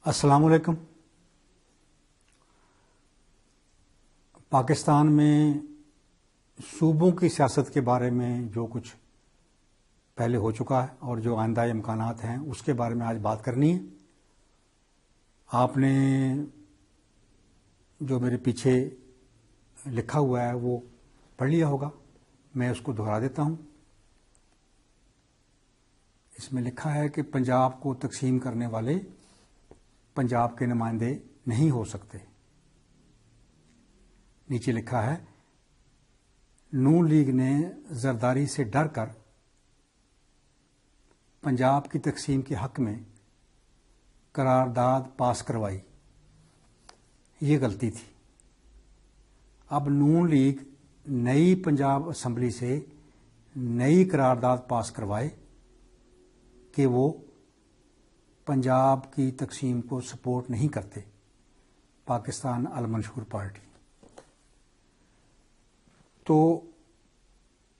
السلام علیکم۔ پاکستان میں صوبوں کی سیاست کے بارے میں جو کچھ پہلے ہو چکا ہے اور جو آئندہ امکانات ہیں اس کے بارے میں آج بات کرنی ہے۔ آپ نے جو میرے پیچھے لکھا ہوا ہے وہ پڑھ لیا ہوگا، میں اس کو دہرا دیتا ہوں۔ اس میں لکھا ہے کہ پنجاب کو تقسیم کرنے والے پنجاب کے نمائندے نہیں ہو سکتے۔ نیچے لکھا ہے نون لیگ نے زرداری سے ڈر کر پنجاب کی تقسیم کے حق میں قرارداد پاس کروائی، یہ غلطی تھی۔ اب نون لیگ نئی پنجاب اسمبلی سے نئی قرارداد پاس کروائے کہ وہ پنجاب کی تقسیم کو سپورٹ نہیں کرتے، پاکستان المنشور پارٹی۔ تو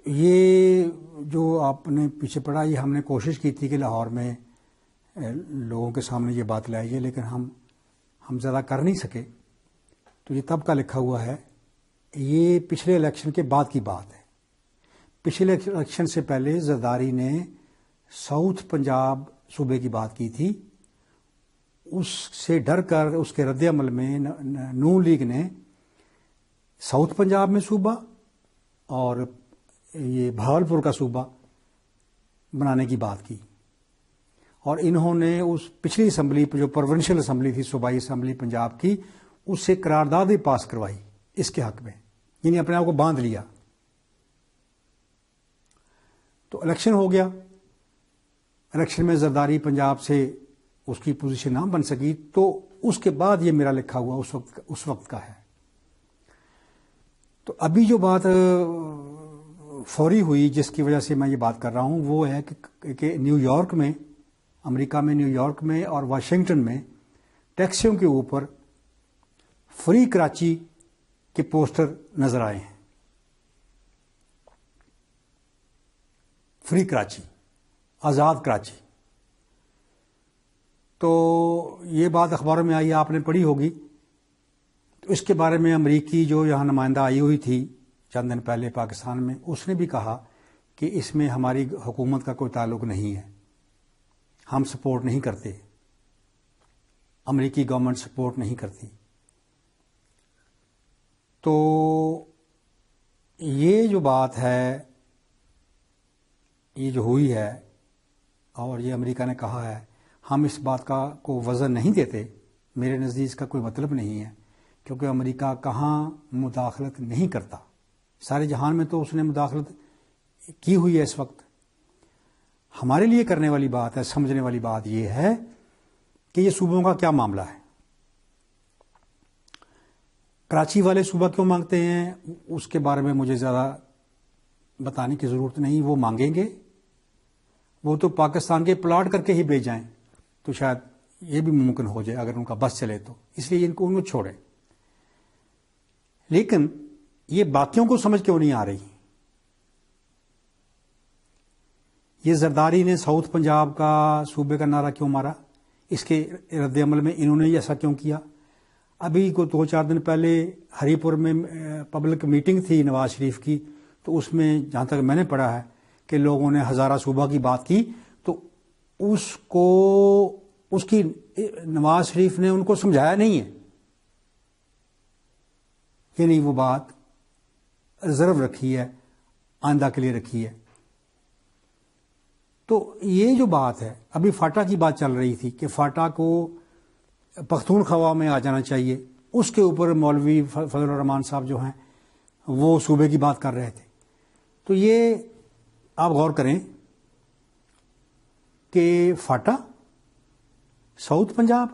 یہ جو آپ نے پیچھے پڑھا، یہ ہم نے کوشش کی تھی کہ لاہور میں لوگوں کے سامنے یہ بات لائیے، لیکن ہم زیادہ کر نہیں سکے۔ تو یہ تب کا لکھا ہوا ہے، یہ پچھلے الیکشن کے بعد کی بات ہے۔ پچھلے الیکشن سے پہلے زرداری نے ساؤتھ پنجاب صوبے کی بات کی تھی، اس سے ڈر کر اس کے رد عمل میں نون لیگ نے ساؤتھ پنجاب میں صوبہ اور یہ بہاولپور کا صوبہ بنانے کی بات کی، اور انہوں نے اس پچھلی اسمبلی جو پروونشل اسمبلی تھی، صوبائی اسمبلی پنجاب کی، اس سے قرارداد پاس کروائی اس کے حق میں، یعنی اپنے آپ کو باندھ لیا۔ تو الیکشن ہو گیا، الیکشن میں زرداری پنجاب سے اس کی پوزیشن نہ بن سکی، تو اس کے بعد یہ میرا لکھا ہوا اس وقت کا ہے۔ تو ابھی جو بات فوری ہوئی جس کی وجہ سے میں یہ بات کر رہا ہوں وہ ہے کہ نیو یارک میں، امریکہ میں نیو یارک میں اور واشنگٹن میں ٹیکسیوں کے اوپر فری کراچی کے پوسٹر نظر آئے ہیں۔ فری کراچی، آزاد کراچی۔ تو یہ بات اخباروں میں آئی، آپ نے پڑھی ہوگی۔ تو اس کے بارے میں امریکی جو یہاں نمائندہ آئی ہوئی تھی چند دن پہلے پاکستان میں، اس نے بھی کہا کہ اس میں ہماری حکومت کا کوئی تعلق نہیں ہے، ہم سپورٹ نہیں کرتے، امریکی گورنمنٹ سپورٹ نہیں کرتی۔ تو یہ جو بات ہے، یہ جو ہوئی ہے، اور یہ امریکہ نے کہا ہے، ہم اس بات کو وزن نہیں دیتے، میرے نزدیک اس کا کوئی مطلب نہیں ہے، کیونکہ امریکہ کہاں مداخلت نہیں کرتا، سارے جہان میں تو اس نے مداخلت کی ہوئی ہے۔ اس وقت ہمارے لیے کرنے والی بات ہے، سمجھنے والی بات یہ ہے کہ یہ صوبوں کا کیا معاملہ ہے۔ کراچی والے صوبہ کیوں مانگتے ہیں اس کے بارے میں مجھے زیادہ بتانے کی ضرورت نہیں، وہ مانگیں گے، وہ تو پاکستان کے پلاٹ کر کے ہی بھیج جائیں تو شاید یہ بھی ممکن ہو جائے اگر ان کا بس چلے تو، اس لیے ان کو چھوڑیں۔ لیکن یہ باقیوں کو سمجھ کیوں نہیں آ رہی؟ یہ زرداری نے ساؤتھ پنجاب کا صوبے کا نعرہ کیوں مارا؟ اس کے رد عمل میں انہوں نے ایسا کیوں کیا؟ ابھی کو 2-4 دن پہلے ہری پور میں پبلک میٹنگ تھی نواز شریف کی، تو اس میں جہاں تک میں نے پڑھا ہے کہ لوگوں نے ہزارہ صوبہ کی بات کی، تو اس کی نواز شریف نے ان کو سمجھایا نہیں ہے، یعنی وہ بات ریزرو رکھی ہے، آئندہ کے لیے رکھی ہے۔ تو یہ جو بات ہے، ابھی فاٹا کی بات چل رہی تھی کہ فاٹا کو پختونخوا میں آ جانا چاہیے، اس کے اوپر مولوی فضل الرحمان صاحب جو ہیں وہ صوبے کی بات کر رہے تھے۔ تو یہ آپ غور کریں کہ فاٹا، ساؤتھ پنجاب،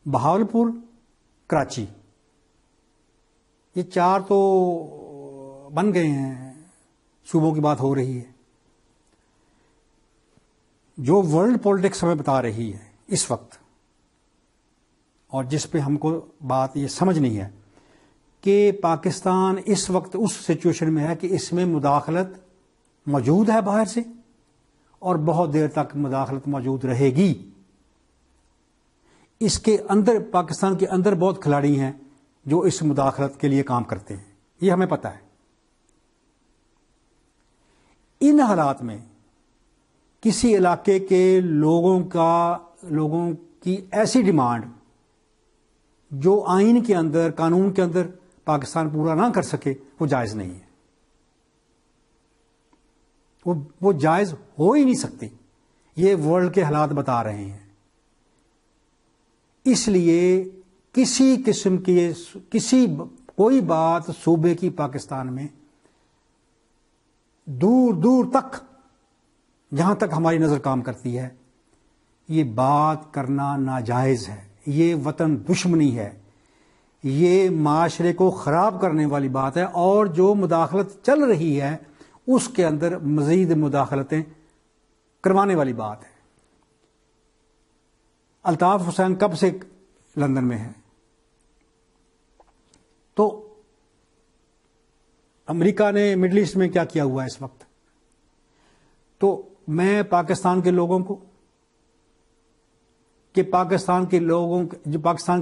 بہاولپور، کراچی، یہ 4 تو بن گئے ہیں، صوبوں کی بات ہو رہی ہے۔ جو ورلڈ پالیٹکس ہمیں بتا رہی ہے اس وقت، اور جس پہ ہم کو بات یہ سمجھ نہیں ہے کہ پاکستان اس وقت اس سچویشن میں ہے کہ اس میں مداخلت موجود ہے باہر سے، اور بہت دیر تک مداخلت موجود رہے گی۔ اس کے اندر پاکستان کے اندر بہت کھلاڑی ہیں جو اس مداخلت کے لیے کام کرتے ہیں، یہ ہمیں پتہ ہے۔ ان حالات میں کسی علاقے کے لوگوں کی ایسی ڈیمانڈ جو آئین کے اندر، قانون کے اندر پاکستان پورا نہ کر سکے، وہ جائز نہیں ہے، وہ جائز ہو ہی نہیں سکتی۔ یہ ورلڈ کے حالات بتا رہے ہیں۔ اس لیے کسی قسم کی کوئی بات صوبے کی پاکستان میں دور دور تک، جہاں تک ہماری نظر کام کرتی ہے، یہ بات کرنا ناجائز ہے، یہ وطن دشمنی ہے، یہ معاشرے کو خراب کرنے والی بات ہے، اور جو مداخلت چل رہی ہے اس کے اندر مزید مداخلتیں کروانے والی بات ہے۔ الطاف حسین کب سے لندن میں ہے؟ تو امریکہ نے مڈل ایسٹ میں کیا کیا ہوا ہے اس وقت؟ تو میں پاکستان کے لوگوں کو، کہ پاکستان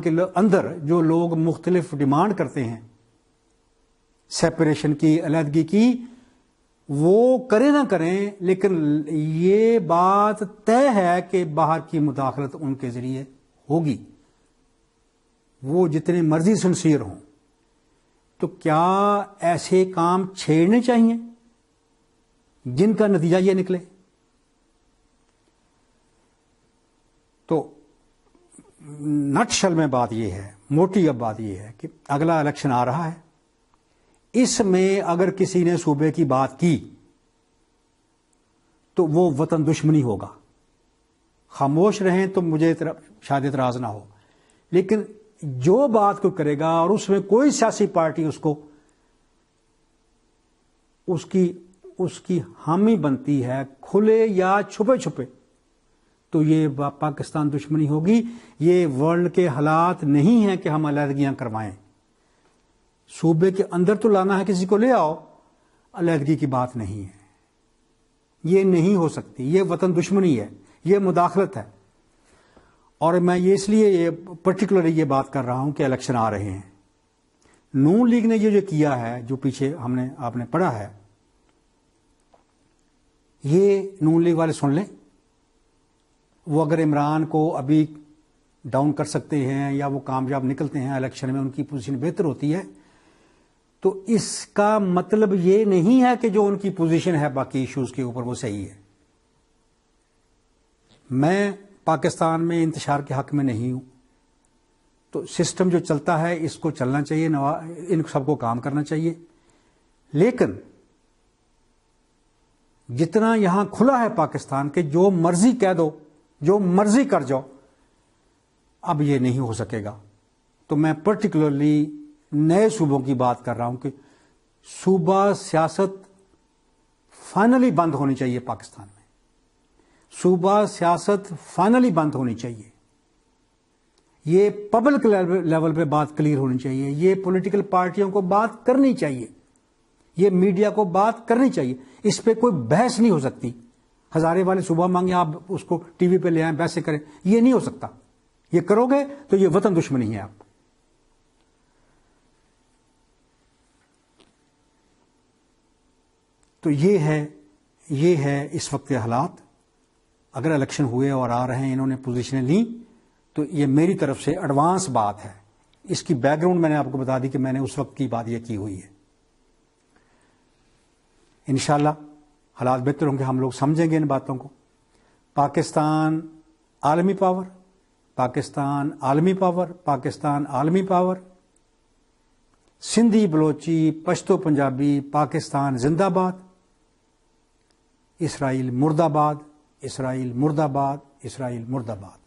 کے اندر جو لوگ مختلف ڈیمانڈ کرتے ہیں سیپریشن کی، علیحدگی کی، وہ کریں نہ کریں، لیکن یہ بات طے ہے کہ باہر کی مداخلت ان کے ذریعے ہوگی، وہ جتنے مرضی سنسیئر ہوں۔ تو کیا ایسے کام چھیڑنے چاہیے جن کا نتیجہ یہ نکلے؟ تو نٹ شل میں بات یہ ہے، موٹی اب بات یہ ہے کہ اگلا الیکشن آ رہا ہے، اس میں اگر کسی نے صوبے کی بات کی تو وہ وطن دشمنی ہوگا۔ خاموش رہیں تو مجھے شاید اعتراض نہ ہو، لیکن جو بات کو کرے گا اور اس میں کوئی سیاسی پارٹی اس کی حامی بنتی ہے، کھلے یا چھپے چھپے، تو یہ پاکستان دشمنی ہوگی۔ یہ ورلڈ کے حالات نہیں ہیں کہ ہم علیحدگیاں کروائیں۔ صوبے کے اندر تو لانا ہے، کسی کو لے آؤ، علیحدگی کی بات نہیں ہے، یہ نہیں ہو سکتی، یہ وطن دشمنی ہے، یہ مداخلت ہے۔ اور میں اس لیے پرٹیکولرلی یہ بات کر رہا ہوں کہ الیکشن آ رہے ہیں۔ نون لیگ نے یہ جو کیا ہے، جو پیچھے آپ نے پڑھا ہے، یہ نون لیگ والے سن لیں، وہ اگر عمران کو ابھی ڈاؤن کر سکتے ہیں یا وہ کامیاب نکلتے ہیں الیکشن میں، ان کی پوزیشن بہتر ہوتی ہے، تو اس کا مطلب یہ نہیں ہے کہ جو ان کی پوزیشن ہے باقی ایشوز کے اوپر وہ صحیح ہے۔ میں پاکستان میں انتشار کے حق میں نہیں ہوں، تو سسٹم جو چلتا ہے اس کو چلنا چاہیے، ان سب کو کام کرنا چاہیے، لیکن جتنا یہاں کھلا ہے پاکستان کے، جو مرضی کہہ دو، جو مرضی کر جاؤ، اب یہ نہیں ہو سکے گا۔ تو میں پرٹیکولرلی نئے صوبوں کی بات کر رہا ہوں کہ صوبہ سیاست فائنلی بند ہونی چاہیے پاکستان میں، صوبہ سیاست فائنلی بند ہونی چاہیے۔ یہ پبلک لیول پہ بات کلیئر ہونی چاہیے، یہ پولیٹیکل پارٹیوں کو بات کرنی چاہیے، یہ میڈیا کو بات کرنی چاہیے، اس پہ کوئی بحث نہیں ہو سکتی۔ ہزارے والے صوبہ مانگے، آپ اس کو ٹی وی پہ لے آئیں، بحثیں کریں، یہ نہیں ہو سکتا۔ یہ کرو گے تو یہ وطن دشمنی ہے۔ آپ تو یہ ہے اس وقت کے حالات۔ اگر الیکشن ہوئے اور آ رہے ہیں، انہوں نے پوزیشنیں لیں، تو یہ میری طرف سے ایڈوانس بات ہے۔ اس کی بیک گراؤنڈ میں نے آپ کو بتا دی کہ میں نے اس وقت کی بات یہ کی ہوئی ہے۔ انشاءاللہ حالات بہتر ہوں گے، ہم لوگ سمجھیں گے ان باتوں کو۔ پاکستان عالمی پاور، پاکستان عالمی پاور، پاکستان عالمی پاور، سندھی، بلوچی، پشتو، پنجابی، پاکستان زندہ باد، اسرائیل مرد آباد، اسرائیل مرد آباد، اسرائیل مرد آباد۔